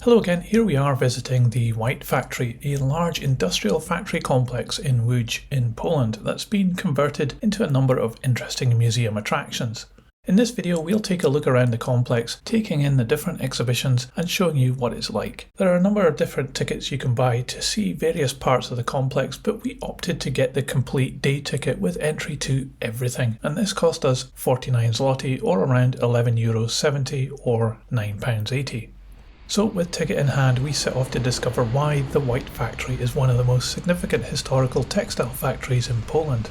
Hello again, here we are visiting the White Factory, a large industrial factory complex in Łódź in Poland that's been converted into a number of interesting museum attractions. In this video we'll take a look around the complex, taking in the different exhibitions and showing you what it's like. There are a number of different tickets you can buy to see various parts of the complex, but we opted to get the complete day ticket with entry to everything, and this cost us 49 zloty or around €11.70 or £9.80. So with ticket in hand we set off to discover why the White Factory is one of the most significant historical textile factories in Poland.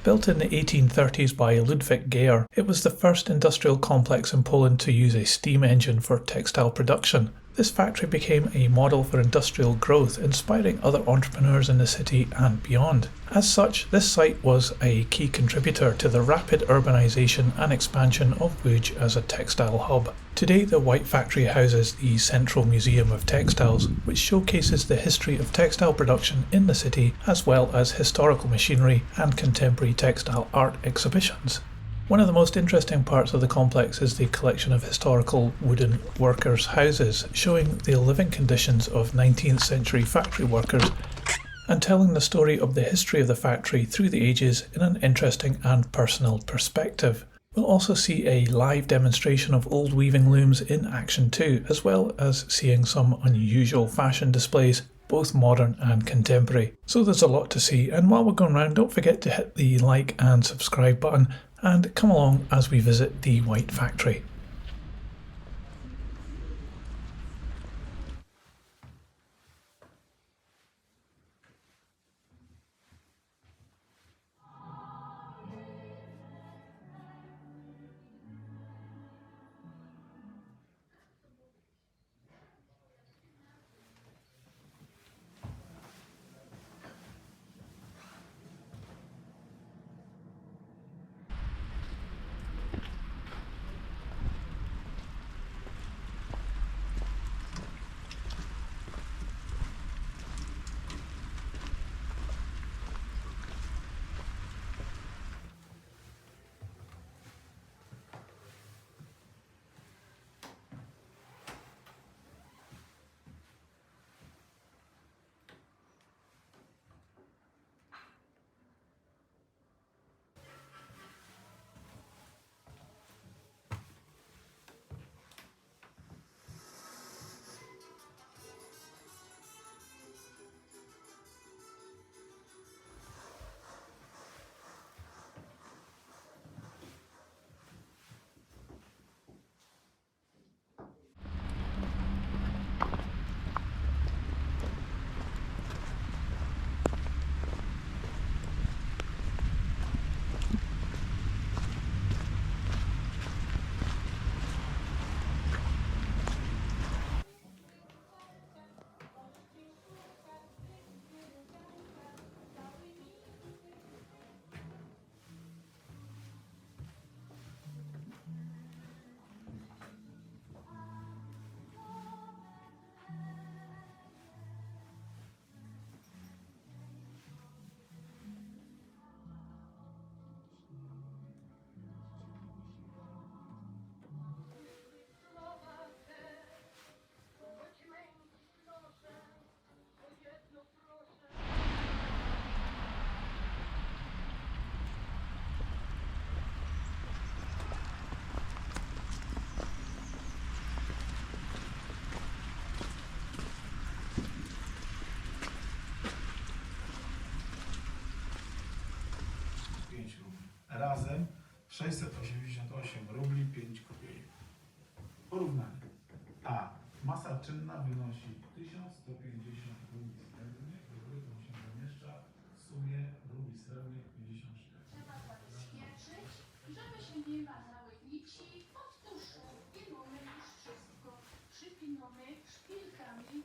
Built in the 1830s by Łódź Poland, it was the first industrial complex in Poland to use a steam engine for textile production. This factory became a model for industrial growth, inspiring other entrepreneurs in the city and beyond. As such, this site was a key contributor to the rapid urbanisation and expansion of Łódź as a textile hub. Today, the White Factory houses the Central Museum of Textiles, which showcases the history of textile production in the city, as well as historical machinery and contemporary textile art exhibitions. One of the most interesting parts of the complex is the collection of historical wooden workers' houses, showing the living conditions of 19th century factory workers and telling the story of the history of the factory through the ages in an interesting and personal perspective. We'll also see a live demonstration of old weaving looms in action too, as well as seeing some unusual fashion displays, both modern and contemporary. So there's a lot to see, and while we're going around, don't forget to hit the like and subscribe button and come along as we visit the White Factory. Razem 688 rubli 5 kopiejek. Porównanie. A. Masa czynna wynosi 1150 rubli srebrnych, wyrytą się zamieszcza w sumie rubli srebrnych 54. Trzeba zabezpieczyć, żeby się nie mazały nici od tuszu i mamy już wszystko. Przypinamy szpilkami.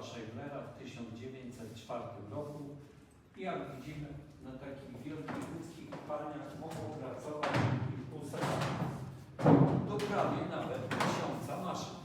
Scheiblera w 1904 roku i jak widzimy na takich wielkich łódzkich kopalniach mogą pracować kilku do prawie nawet 1000 maszyn.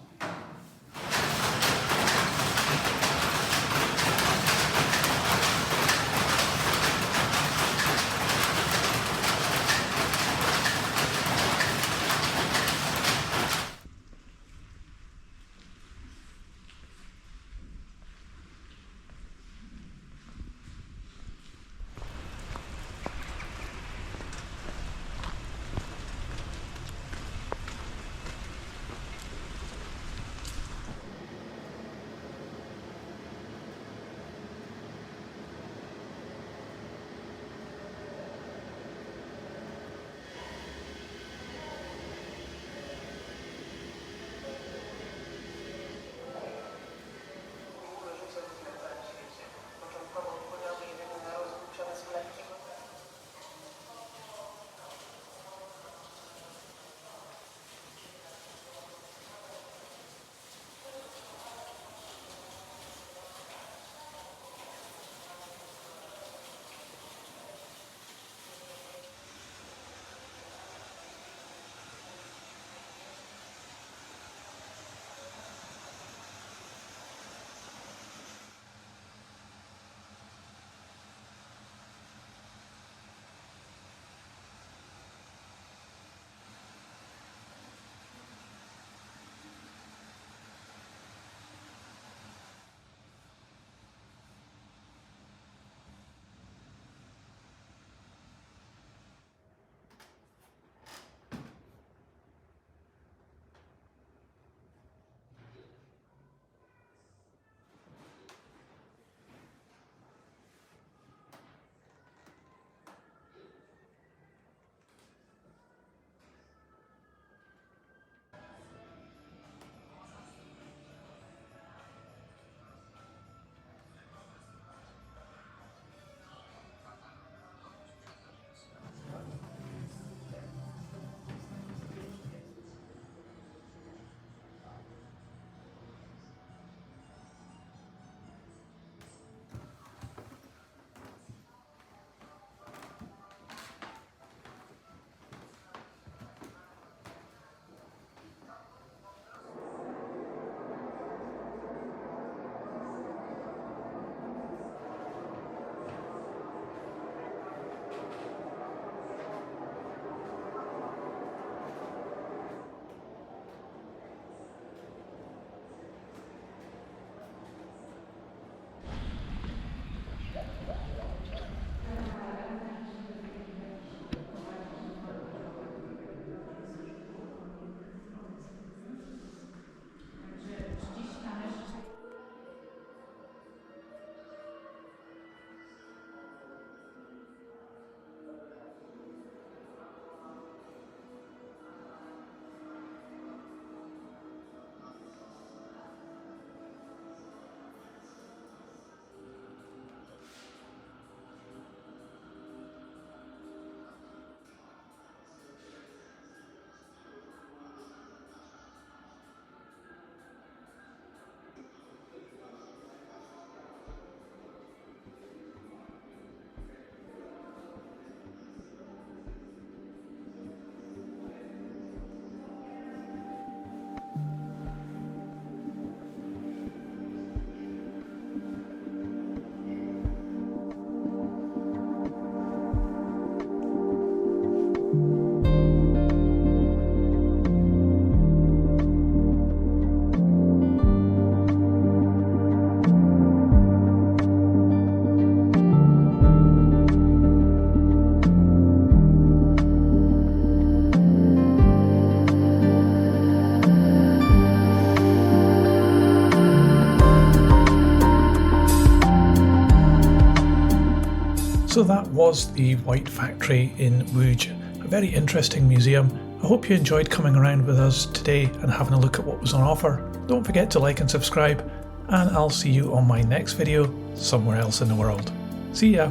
So that was the White Factory in Łódź, a very interesting museum. I hope you enjoyed coming around with us today and having a look at what was on offer. Don't forget to like and subscribe, and I'll see you on my next video somewhere else in the world. See ya!